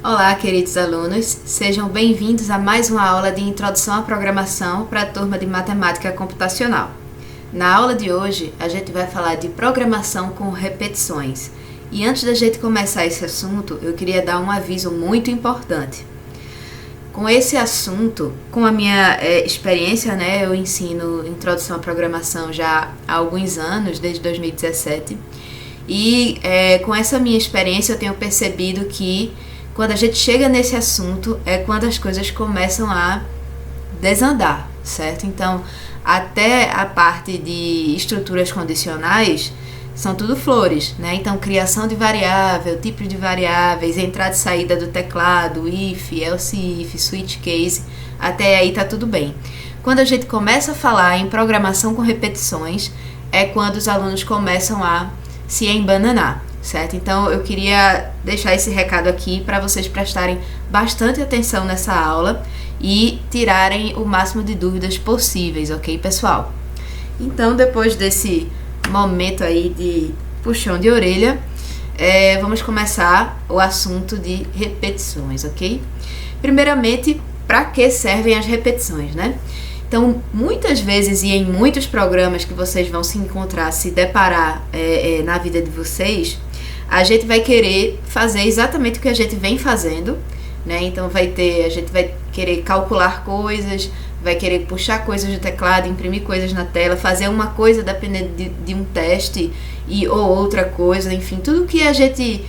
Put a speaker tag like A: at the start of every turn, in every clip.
A: Olá, queridos alunos, sejam bem-vindos a mais uma aula de Introdução à Programação para a turma de Matemática Computacional. Na aula de hoje, a gente vai falar de programação com repetições. E antes da gente começar esse assunto, eu queria dar um aviso muito importante. Com esse assunto, com a minha experiência, eu ensino Introdução à Programação já há alguns anos, desde 2017. E com essa minha experiência, eu tenho percebido que quando a gente chega nesse assunto é quando as coisas começam a desandar, certo? Então, até a parte de estruturas condicionais são tudo flores, né? Então, criação de variável, tipos de variáveis, entrada e saída do teclado, if, else if, switch case, até aí tá tudo bem. Quando a gente começa a falar em programação com repetições, é quando os alunos começam a se embananar, certo? Então eu queria deixar esse recado aqui para vocês prestarem bastante atenção nessa aula e tirarem o máximo de dúvidas possíveis, ok, pessoal? Então, depois desse momento aí de puxão de orelha, vamos começar o assunto de repetições, ok? Primeiramente, para que servem as repetições, né? Então, muitas vezes e em muitos programas que vocês vão se encontrar, se deparar na vida de vocês, a gente vai querer fazer exatamente o que a gente vem fazendo, né? Então, a gente vai querer calcular coisas, vai querer puxar coisas do teclado, imprimir coisas na tela, fazer uma coisa dependendo de um teste ou outra coisa, enfim, tudo que a gente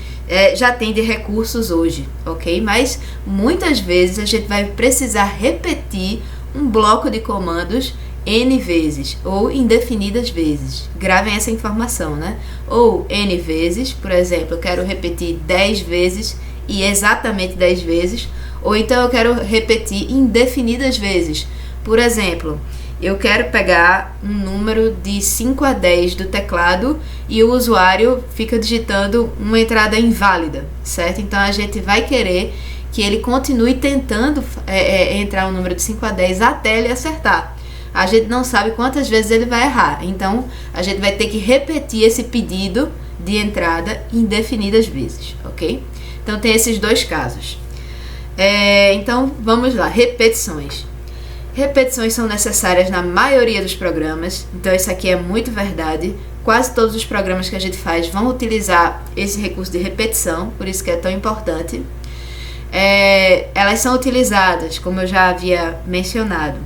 A: já tem de recursos hoje, ok? Mas, muitas vezes, a gente vai precisar repetir um bloco de comandos N vezes ou indefinidas vezes. Gravem essa informação, né? Ou N vezes, por exemplo, eu quero repetir 10 vezes e exatamente 10 vezes, ou então eu quero repetir indefinidas vezes. Por exemplo, eu quero pegar um número de 5 a 10 do teclado e o usuário fica digitando uma entrada inválida, certo? Então a gente vai querer que ele continue tentando entrar um número de 5 a 10 até ele acertar. A gente não sabe quantas vezes ele vai errar, então a gente vai ter que repetir esse pedido de entrada indefinidas vezes, ok? Então tem esses dois casos. Então vamos lá, repetições. Repetições são necessárias na maioria dos programas, então isso aqui é muito verdade. Quase todos os programas que a gente faz vão utilizar esse recurso de repetição, por isso que é tão importante. Elas são utilizadas, como eu já havia mencionado,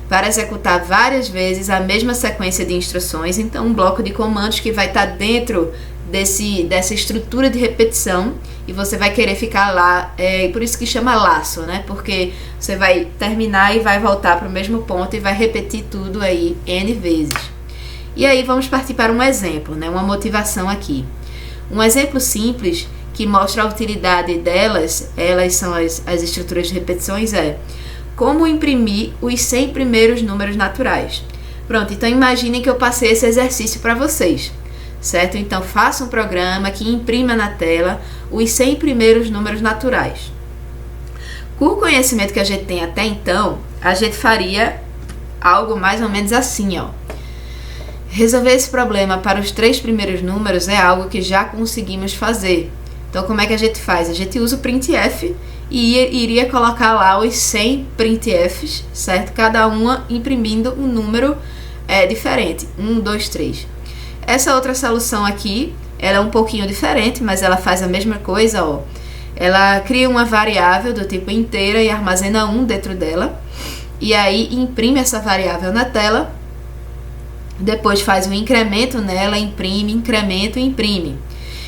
A: para executar várias vezes a mesma sequência de instruções. Então, um bloco de comandos que vai estar dentro dessa estrutura de repetição e você vai querer ficar lá, por isso que chama laço, né? Porque você vai terminar e vai voltar para o mesmo ponto e vai repetir tudo aí N vezes. E aí vamos partir para um exemplo, né? Uma motivação aqui. Um exemplo simples que mostra a utilidade delas, elas são as estruturas de repetições, como imprimir os 100 primeiros números naturais. Pronto, então imaginem que eu passei esse exercício para vocês, certo? Então faça um programa que imprima na tela os 100 primeiros números naturais. Com o conhecimento que a gente tem até então, a gente faria algo mais ou menos assim, ó. Resolver esse problema para os 3 primeiros números é algo que já conseguimos fazer. Então, como é que a gente faz? A gente usa o printf e iria colocar lá os 100 printfs, certo? Cada uma imprimindo um número diferente. 1, 2, 3. Essa outra solução aqui, ela é um pouquinho diferente, mas ela faz a mesma coisa, ó. Ela cria uma variável do tipo inteira e armazena 1 dentro dela. E aí, imprime essa variável na tela. Depois faz um incremento nela, imprime, incremento e imprime.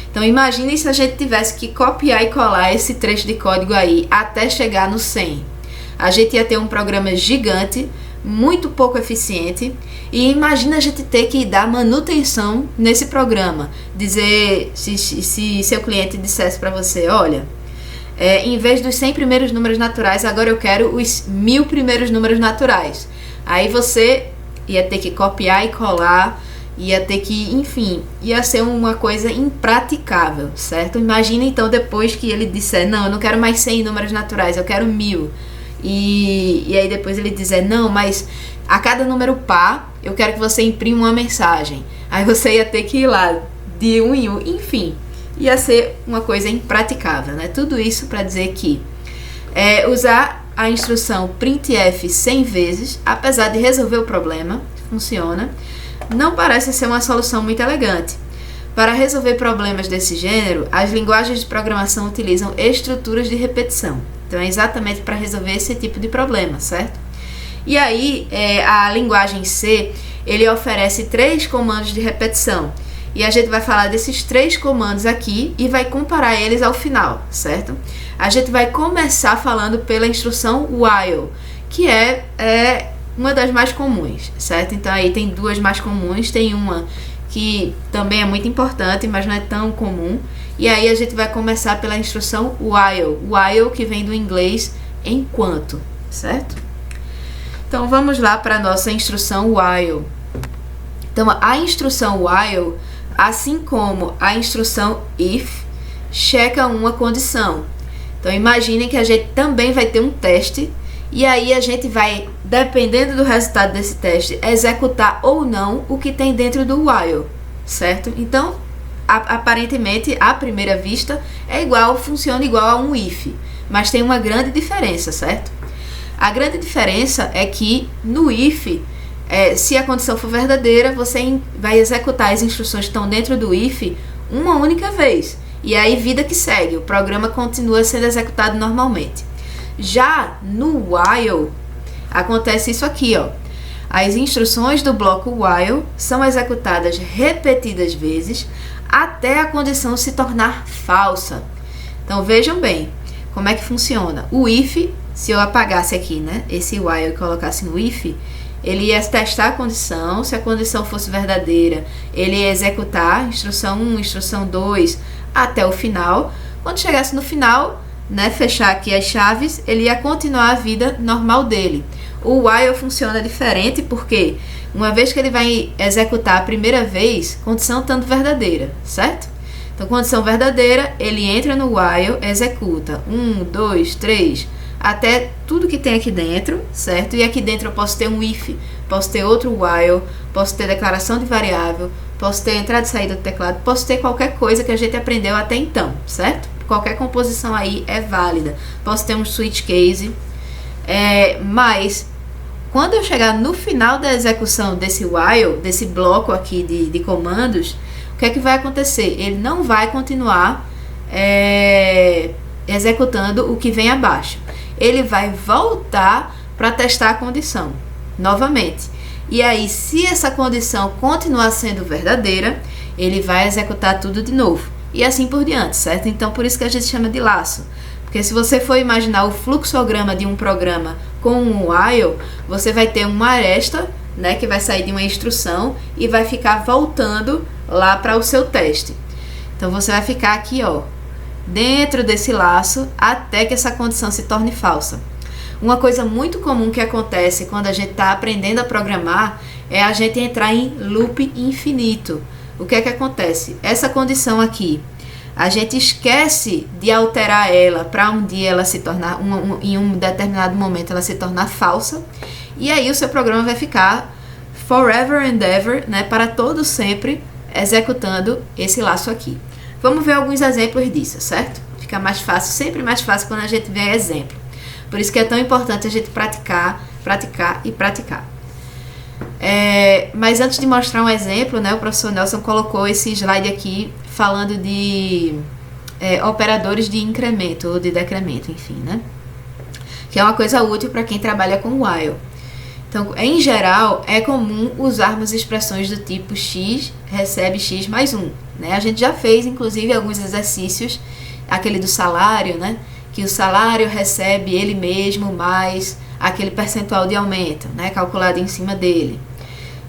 A: Então, imagine se a gente tivesse que copiar e colar esse trecho de código aí até chegar no 100. A gente ia ter um programa gigante, muito pouco eficiente, e imagina a gente ter que dar manutenção nesse programa. Dizer, se seu cliente dissesse para você, olha, em vez dos 100 primeiros números naturais, agora eu quero os 1000 primeiros números naturais. Aí você ia ter que copiar e colar, ia ter que, enfim, ia ser uma coisa impraticável, certo? Imagina então depois que ele disser, não, eu não quero mais 100 números naturais, eu quero 1000. E aí depois ele dizer, não, mas a cada número par, eu quero que você imprima uma mensagem. Aí você ia ter que ir lá de um em um, enfim. ia ser uma coisa impraticável, né? Tudo isso para dizer que usar a instrução printf 100 vezes, apesar de resolver o problema, funciona, não parece ser uma solução muito elegante. Para resolver problemas desse gênero, as linguagens de programação utilizam estruturas de repetição. Então é exatamente para resolver esse tipo de problema, certo? E aí, a linguagem C, ele oferece 3 comandos de repetição. E a gente vai falar desses 3 comandos aqui e vai comparar eles ao final, certo? A gente vai começar falando pela instrução while, que é uma das mais comuns, certo? Então aí tem 2 mais comuns, tem uma que também é muito importante, mas não é tão comum. E aí a gente vai começar pela instrução while que vem do inglês enquanto, certo? Então vamos lá para a nossa instrução while. Então a instrução while, assim como a instrução if, checa uma condição. Então imaginem que a gente também vai ter um teste, e aí a gente vai, dependendo do resultado desse teste, executar ou não o que tem dentro do while, certo? Então, aparentemente, à primeira vista, funciona igual a um if, mas tem uma grande diferença, certo? A grande diferença é que no if, se a condição for verdadeira, você vai executar as instruções que estão dentro do if uma única vez. E aí, vida que segue, o programa continua sendo executado normalmente. Já no while, acontece isso aqui, ó. As instruções do bloco while são executadas repetidas vezes até a condição se tornar falsa. Então, vejam bem como é que funciona. O if, se eu apagasse aqui, né, esse while e colocasse no if, ele ia testar a condição. Se a condição fosse verdadeira, ele ia executar instrução 1, instrução 2 até o final. Quando chegasse no final, né, fechar aqui as chaves, ele ia continuar a vida normal dele. O while funciona diferente porque uma vez que ele vai executar a primeira vez, condição estando verdadeira, certo? Então, condição verdadeira, ele entra no while, executa 1, 2, 3, até tudo que tem aqui dentro, certo? E aqui dentro eu posso ter um if, posso ter outro while, posso ter declaração de variável, posso ter entrada e saída do teclado, posso ter qualquer coisa que a gente aprendeu até então, certo? Qualquer composição aí é válida. Posso ter um switch case, mas quando eu chegar no final da execução desse while, desse bloco aqui de comandos, o que é que vai acontecer? Ele não vai continuar executando o que vem abaixo. Ele vai voltar para testar a condição novamente. E aí, se essa condição continuar sendo verdadeira, ele vai executar tudo de novo. E assim por diante, certo? Então, por isso que a gente chama de laço. Porque se você for imaginar o fluxograma de um programa com um while, você vai ter uma aresta, né, que vai sair de uma instrução e vai ficar voltando lá para o seu teste. Então, você vai ficar aqui, ó, dentro desse laço até que essa condição se torne falsa. Uma coisa muito comum que acontece quando a gente está aprendendo a programar é a gente entrar em loop infinito. O que é que acontece? Essa condição aqui, a gente esquece de alterar ela para um dia ela se tornar, em um determinado momento ela se tornar falsa, e aí o seu programa vai ficar forever and ever, né, para todo sempre, executando esse laço aqui. Vamos ver alguns exemplos disso, certo? Fica mais fácil, sempre mais fácil quando a gente vê exemplo. Por isso que é tão importante a gente praticar, praticar e praticar. Mas antes de mostrar um exemplo, né, o professor Nelson colocou esse slide aqui falando de operadores de incremento ou de decremento, enfim, né? Que é uma coisa útil para quem trabalha com while. Então, em geral, é comum usarmos expressões do tipo x recebe x mais 1. Né? A gente já fez, inclusive, alguns exercícios, aquele do salário, né? Que o salário recebe ele mesmo mais aquele percentual de aumento, né? Calculado em cima dele.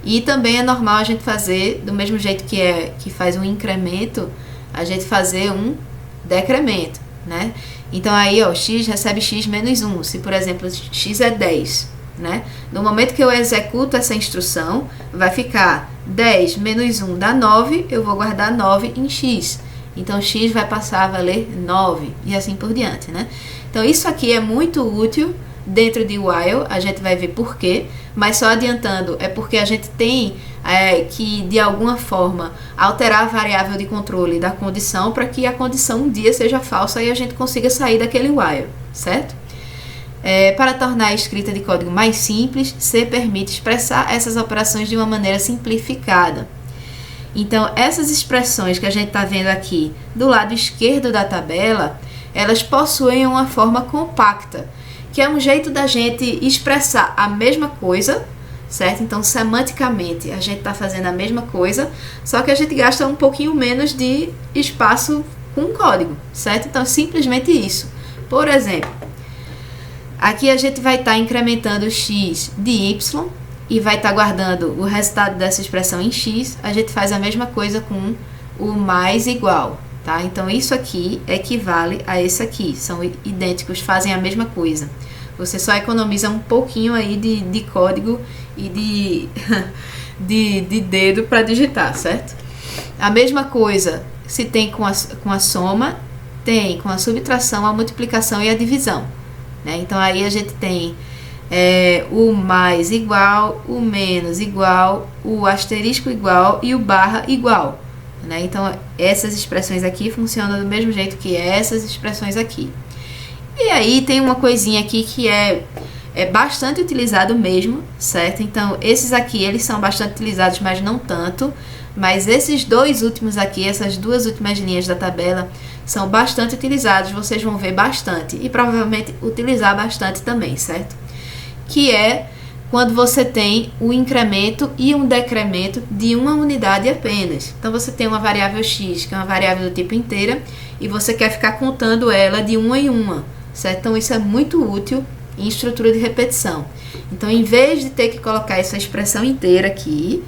A: E também é normal a gente fazer, do mesmo jeito que faz um incremento, a gente fazer um decremento, né? Então aí, ó, x recebe x menos 1. Se, por exemplo, x é 10, né? No momento que eu executo essa instrução, vai ficar 10 menos 1 dá 9, eu vou guardar 9 em x. Então, x vai passar a valer 9 e assim por diante, né? Então, isso aqui é muito útil dentro de while, a gente vai ver por quê, mas só adiantando, é porque a gente tem que, de alguma forma, alterar a variável de controle da condição para que a condição um dia seja falsa e a gente consiga sair daquele while, certo? Para tornar a escrita de código mais simples, C permite expressar essas operações de uma maneira simplificada. Então, essas expressões que a gente está vendo aqui do lado esquerdo da tabela, elas possuem uma forma compacta, que é um jeito da gente expressar a mesma coisa, certo? Então, semanticamente, a gente está fazendo a mesma coisa, só que a gente gasta um pouquinho menos de espaço com o código, certo? Então, simplesmente isso. Por exemplo, aqui a gente vai estar incrementando x de y e vai estar guardando o resultado dessa expressão em x. A gente faz a mesma coisa com o mais igual, tá? Então, isso aqui equivale a esse aqui. São idênticos, fazem a mesma coisa. Você só economiza um pouquinho aí de código e de dedo para digitar, certo? A mesma coisa se tem com a soma, tem com a subtração, a multiplicação e a divisão, né? Então, aí a gente tem o mais igual, o menos igual, o asterisco igual e o barra igual, né? Então, essas expressões aqui funcionam do mesmo jeito que essas expressões aqui. E aí tem uma coisinha aqui que é bastante utilizado mesmo, certo? Então, esses aqui, eles são bastante utilizados, mas não tanto. Mas esses dois últimos aqui, essas duas últimas linhas da tabela, são bastante utilizados, vocês vão ver bastante. E provavelmente utilizar bastante também, certo? Que é quando você tem um incremento e um decremento de uma unidade apenas. Então, você tem uma variável x, que é uma variável do tipo inteira, e você quer ficar contando ela de uma em uma, certo? Então, isso é muito útil em estrutura de repetição. Então, em vez de ter que colocar essa expressão inteira aqui,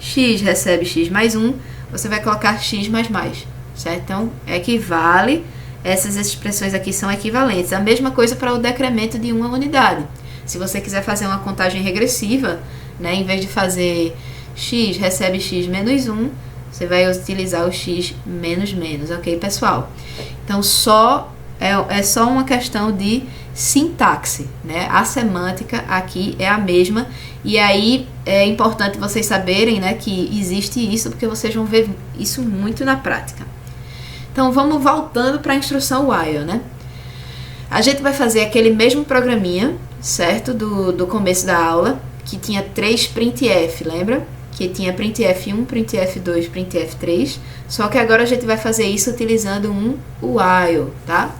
A: x recebe x mais 1, você vai colocar x mais mais, certo? Então, equivale, essas expressões aqui são equivalentes. A mesma coisa para o decremento de uma unidade. Se você quiser fazer uma contagem regressiva, né, em vez de fazer x recebe x menos 1, você vai utilizar o x menos menos, ok, pessoal? Então, é só uma questão de sintaxe, né? A semântica aqui é a mesma, e aí é importante vocês saberem, né, que existe isso, porque vocês vão ver isso muito na prática. Então, vamos voltando para a instrução while, né? A gente vai fazer aquele mesmo programinha, certo? Do começo da aula, que tinha 3 printf, lembra? Que tinha printf1, printf2, printf3, só que agora a gente vai fazer isso utilizando um while, tá?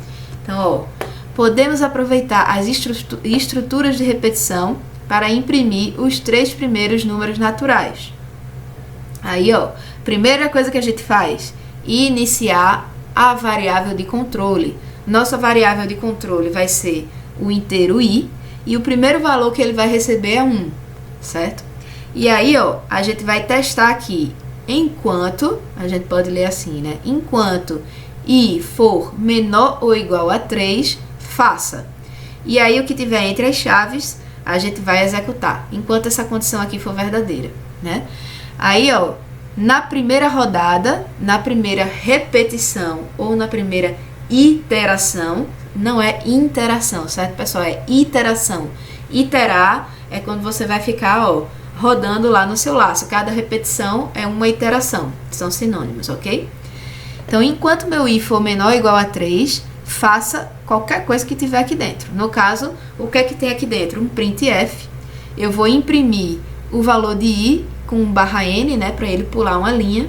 A: Então, ó, podemos aproveitar as estruturas de repetição para imprimir os 3 primeiros números naturais. Aí, ó, primeira coisa que a gente faz, iniciar a variável de controle. Nossa variável de controle vai ser o inteiro i, e o primeiro valor que ele vai receber é 1, certo? E aí, ó, a gente vai testar aqui, enquanto, a gente pode ler assim, né? Enquanto i for menor ou igual a 3, faça. E aí, o que tiver entre as chaves, a gente vai executar, enquanto essa condição aqui for verdadeira, né? Aí, ó, na primeira rodada, na primeira repetição ou na primeira iteração, não é interação, certo, pessoal? É iteração. Iterar é quando você vai ficar, ó, rodando lá no seu laço. Cada repetição é uma iteração. São sinônimos, ok? Então, enquanto meu i for menor ou igual a 3, faça qualquer coisa que tiver aqui dentro. No caso, o que é que tem aqui dentro? Um printf. Eu vou imprimir o valor de i com um /n, né, para ele pular uma linha.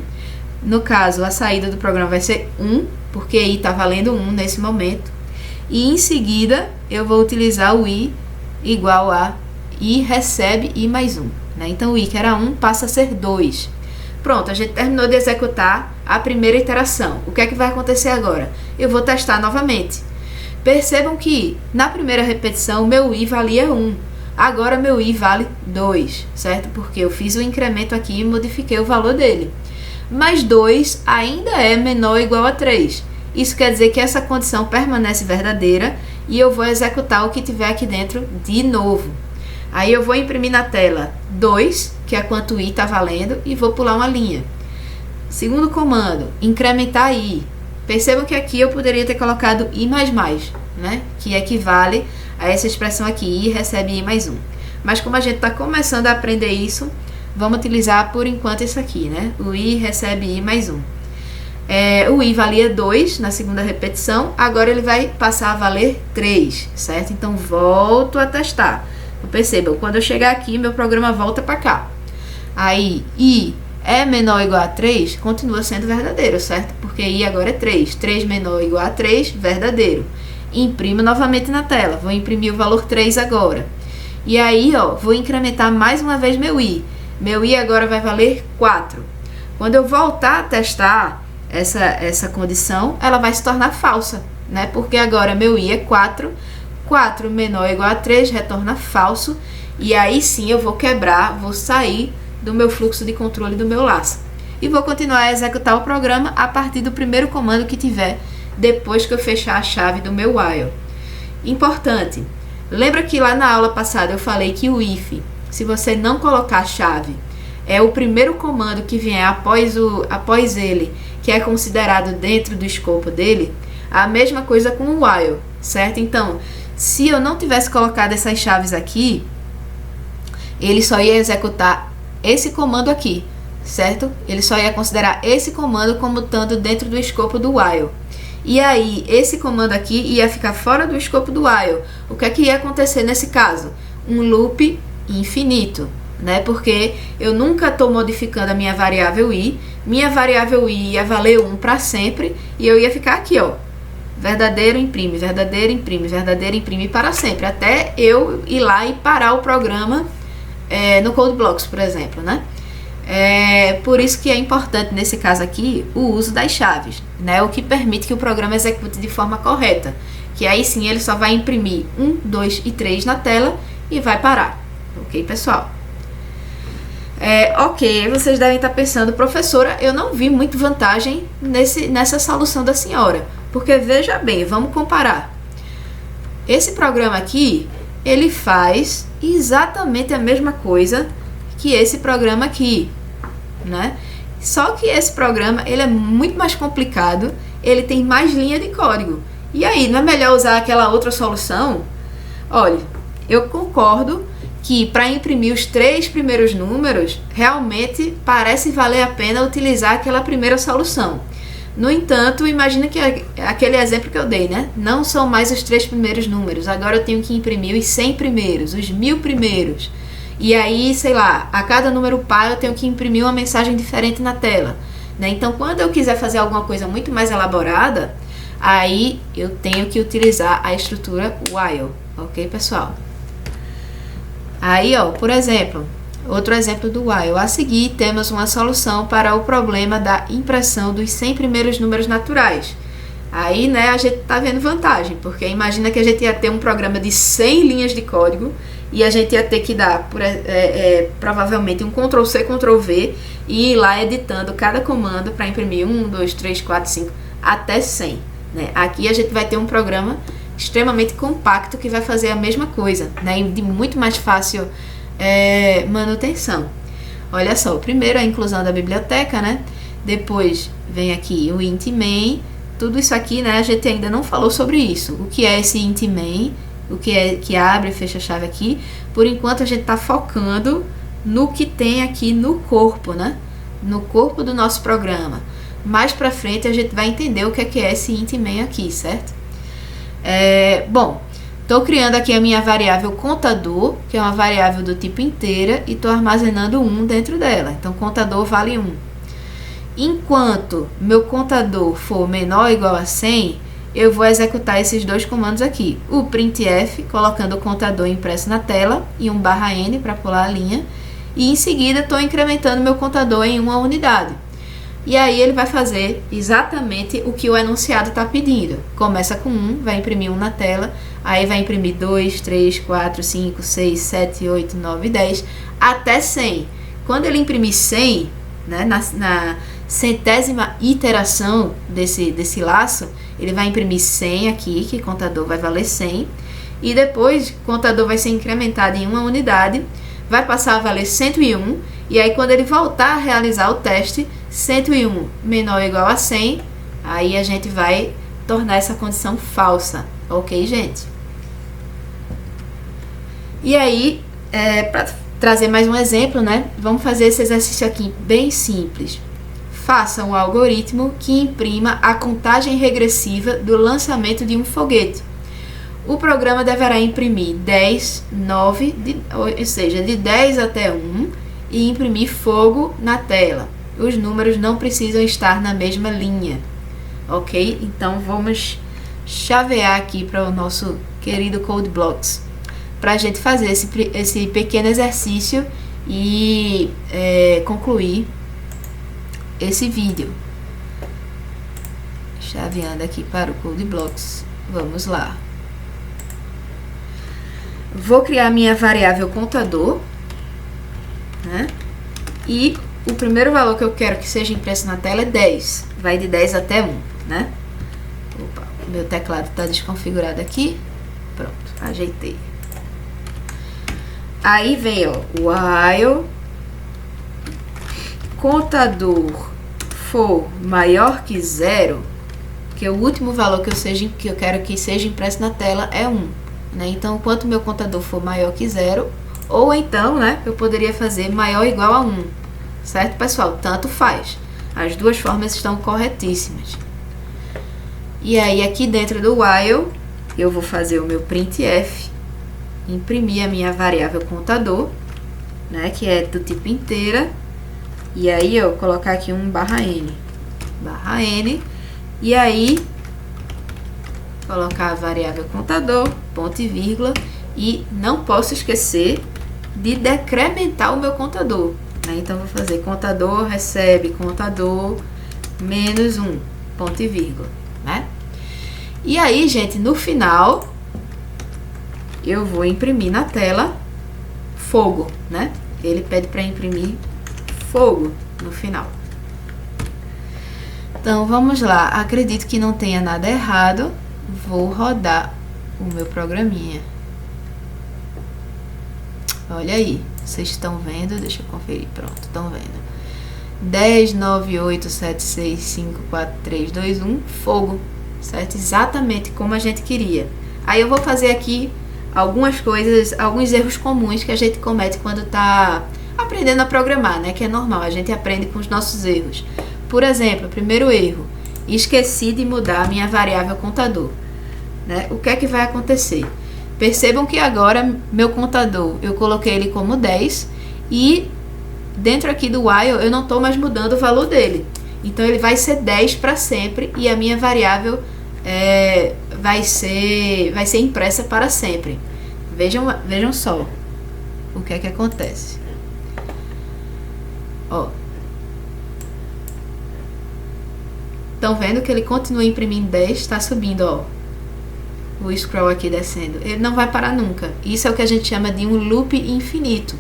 A: No caso, a saída do programa vai ser 1, porque i está valendo 1 nesse momento. E em seguida, eu vou utilizar o i igual a i recebe i mais 1. Né? Então, o i que era 1 passa a ser 2. Pronto, a gente terminou de executar a primeira iteração. O que é que vai acontecer agora? Eu vou testar novamente. Percebam que na primeira repetição, meu i valia 1. Agora, meu i vale 2, certo? Porque eu fiz o incremento aqui e modifiquei o valor dele. Mas 2 ainda é menor ou igual a 3. Isso quer dizer que essa condição permanece verdadeira e eu vou executar o que tiver aqui dentro de novo. Aí eu vou imprimir na tela 2, que é quanto i está valendo, e vou pular uma linha. Segundo comando, incrementar i. Percebam que aqui eu poderia ter colocado i mais mais, né? Que equivale a essa expressão aqui, I recebe I mais 1. Mas como a gente está começando a aprender isso, vamos utilizar por enquanto isso aqui, né? O I recebe I mais 1. O I valia 2 na segunda repetição, agora ele vai passar a valer 3, certo? Então, volto a testar. Percebam, quando eu chegar aqui, meu programa volta para cá. Aí, I é menor ou igual a 3, continua sendo verdadeiro, certo? Porque I agora é 3. 3 menor ou igual a 3, verdadeiro. Imprimo novamente na tela. Vou imprimir o valor 3 agora. E aí, ó, vou incrementar mais uma vez meu I. Meu I agora vai valer 4. Quando eu voltar a testar essa condição, ela vai se tornar falsa, né? Porque agora meu I é 4. 4 menor ou igual a 3 retorna falso. E aí sim eu vou quebrar, vou sair do meu fluxo de controle do meu laço. E vou continuar a executar o programa a partir do primeiro comando que tiver depois que eu fechar a chave do meu while. Importante, lembra que lá na aula passada eu falei que o if, se você não colocar a chave, é o primeiro comando que vier após ele, que é considerado dentro do escopo dele. A mesma coisa com o while, certo? Então, se eu não tivesse colocado essas chaves aqui, ele só ia executar esse comando aqui, certo? Ele só ia considerar esse comando como estando dentro do escopo do while. E aí, esse comando aqui ia ficar fora do escopo do while. O que é que ia acontecer nesse caso? Um loop infinito, né? Porque eu nunca estou modificando a minha variável i. Minha variável i ia valer 1 para sempre. E eu ia ficar aqui, ó. Verdadeiro imprime, verdadeiro imprime para sempre. Até eu ir lá e parar o programa no Code Blocks, por exemplo, né? Por isso que é importante, nesse caso aqui, o uso das chaves, né? O que permite que o programa execute de forma correta. Que aí sim ele só vai imprimir 1, 2 e 3 na tela e vai parar. Ok, pessoal? Ok, vocês devem estar pensando, professora, eu não vi muito vantagem nessa solução da senhora. Porque veja bem, vamos comparar. Esse programa aqui, ele faz exatamente a mesma coisa que esse programa aqui, né? Só que esse programa, ele é muito mais complicado, ele tem mais linha de código. E aí, não é melhor usar aquela outra solução? Olha, eu concordo que para imprimir os 3 primeiros números, realmente parece valer a pena utilizar aquela primeira solução. No entanto, imagina que aquele exemplo que eu dei, né? Não são mais os 3 primeiros números. Agora eu tenho que imprimir os 100 primeiros, os 1000 primeiros. E aí, sei lá, a cada número par eu tenho que imprimir uma mensagem diferente na tela, né? Então, quando eu quiser fazer alguma coisa muito mais elaborada, aí eu tenho que utilizar a estrutura while. Ok, pessoal? Aí, ó, por exemplo, outro exemplo do while. A seguir, temos uma solução para o problema da impressão dos 100 primeiros números naturais. Aí, né, a gente tá vendo vantagem, porque imagina que a gente ia ter um programa de 100 linhas de código e a gente ia ter que dar, provavelmente, um Ctrl+C, Ctrl+V e ir lá editando cada comando para imprimir 1, 2, 3, 4, 5, até 100. Né? Aqui a gente vai ter um programa extremamente compacto que vai fazer a mesma coisa, né, de muito mais fácil manutenção. Olha só, primeiro a inclusão da biblioteca, né? Depois vem aqui o int main. Tudo isso aqui, né, a gente ainda não falou sobre isso. O que é esse int main? O que é que abre e fecha a chave aqui? Por enquanto a gente está focando no que tem aqui no corpo, né? No corpo do nosso programa. Mais pra frente a gente vai entender o que é esse int main aqui, certo? Bom, estou criando aqui a minha variável contador, que é uma variável do tipo inteira, e estou armazenando 1 dentro dela. Então, contador vale 1. Enquanto meu contador for menor ou igual a 100, eu vou executar esses dois comandos aqui. O printf, colocando o contador impresso na tela, e um /n para pular a linha. E em seguida, estou incrementando meu contador em 1 unidade. E aí ele vai fazer exatamente o que o enunciado está pedindo. Começa com 1, vai imprimir 1 na tela, aí vai imprimir 2, 3, 4, 5, 6, 7, 8, 9, 10, até 100. Quando ele imprimir 100, né, na centésima iteração desse laço, ele vai imprimir 100 aqui, que o contador vai valer 100, e depois o contador vai ser incrementado em 1 unidade, vai passar a valer 101, e aí quando ele voltar a realizar o teste, 101 menor ou igual a 100, aí a gente vai tornar essa condição falsa, ok, gente? E aí, para trazer mais um exemplo, né? Vamos fazer esse exercício aqui bem simples. Faça um algoritmo que imprima a contagem regressiva do lançamento de um foguete. O programa deverá imprimir 10, 9, ou seja, de 10 até 1 e imprimir fogo na tela. Os números não precisam estar na mesma linha, ok? Então vamos chavear aqui para o nosso querido CodeBlocks para a gente fazer esse pequeno exercício e concluir esse vídeo. Chaveando aqui para o CodeBlocks. Vamos lá. Vou criar minha variável contador, né? E o primeiro valor que eu quero que seja impresso na tela é 10. Vai de 10 até 1, né? Opa, meu teclado está desconfigurado aqui. Pronto, ajeitei. Aí vem, ó, while contador for maior que 0, que o último valor que eu quero que seja impresso na tela é 1, né? Então, enquanto meu contador for maior que 0, ou então, né, eu poderia fazer maior ou igual a 1, certo, pessoal? Tanto faz. As duas formas estão corretíssimas. E aí, aqui dentro do while, eu vou fazer o meu printf, imprimir a minha variável contador, né, que é do tipo inteira. E aí, eu colocar aqui um /n, e aí colocar a variável contador, ponto e vírgula, e não posso esquecer de decrementar o meu contador, né? Então, vou fazer contador recebe contador menos 1, ponto e vírgula, né? E aí, gente, no final, eu vou imprimir na tela fogo, né? Ele pede para imprimir fogo no final. Então, vamos lá. Acredito que não tenha nada errado. Vou rodar o meu programinha. Olha aí. Vocês estão vendo? Deixa eu conferir. Pronto, estão vendo. 10, 9, 8, 7, 6, 5, 4, 3, 2, 1. Fogo. Certo? Exatamente como a gente queria. Aí eu vou fazer aqui algumas coisas, alguns erros comuns que a gente comete quando está aprendendo a programar, né? Que é normal, a gente aprende com os nossos erros. Por exemplo, primeiro erro, esqueci de mudar a minha variável contador, né? O que é que vai acontecer? Percebam que agora meu contador, eu coloquei ele como 10 e dentro aqui do while eu não estou mais mudando o valor dele. Então ele vai ser 10 para sempre e a minha variável vai ser impressa para sempre. Vejam só o que é que acontece. Ó. Estão vendo que ele continua imprimindo 10, está subindo, ó. O scroll aqui descendo. Ele não vai parar nunca. Isso é o que a gente chama de um loop infinito.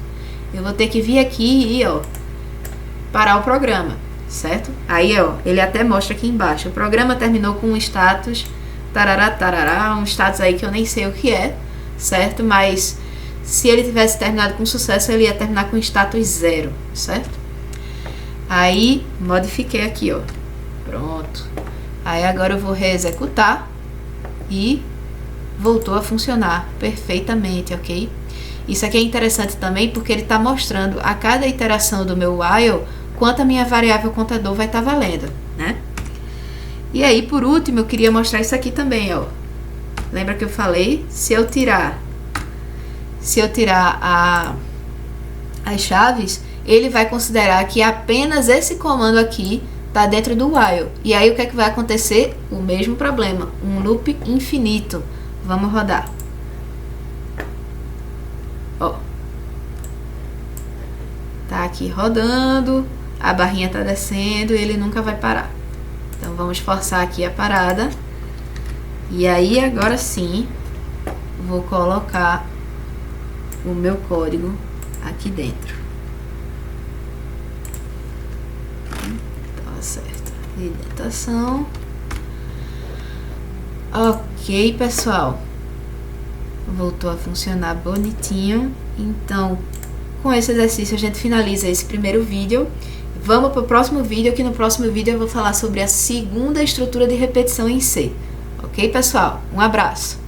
A: Eu vou ter que vir aqui e, ó, parar o programa, certo? Aí, ó, ele até mostra aqui embaixo. O programa terminou com um status, tarará, tarará, um status aí que eu nem sei o que é, certo? Mas se ele tivesse terminado com sucesso, ele ia terminar com status 0, certo? Aí, modifiquei aqui, ó. Pronto. Aí agora eu vou reexecutar e voltou a funcionar perfeitamente, ok? Isso aqui é interessante também porque ele está mostrando a cada iteração do meu while quanto a minha variável contador vai estar valendo, né? E aí, por último, eu queria mostrar isso aqui também, ó. Lembra que eu falei? Se eu tirar as chaves, ele vai considerar que apenas esse comando aqui está dentro do while. E aí o que é que vai acontecer? O mesmo problema, um loop infinito. Vamos rodar. Ó. Tá aqui rodando, a barrinha tá descendo e ele nunca vai parar. Então vamos forçar aqui a parada. E aí agora sim, vou colocar o meu código aqui dentro. Certo, indentação. Ok, pessoal, voltou a funcionar bonitinho. Então, com esse exercício a gente finaliza esse primeiro vídeo. Vamos para o próximo vídeo, que no próximo vídeo eu vou falar sobre a segunda estrutura de repetição em C. Ok, pessoal? Um abraço!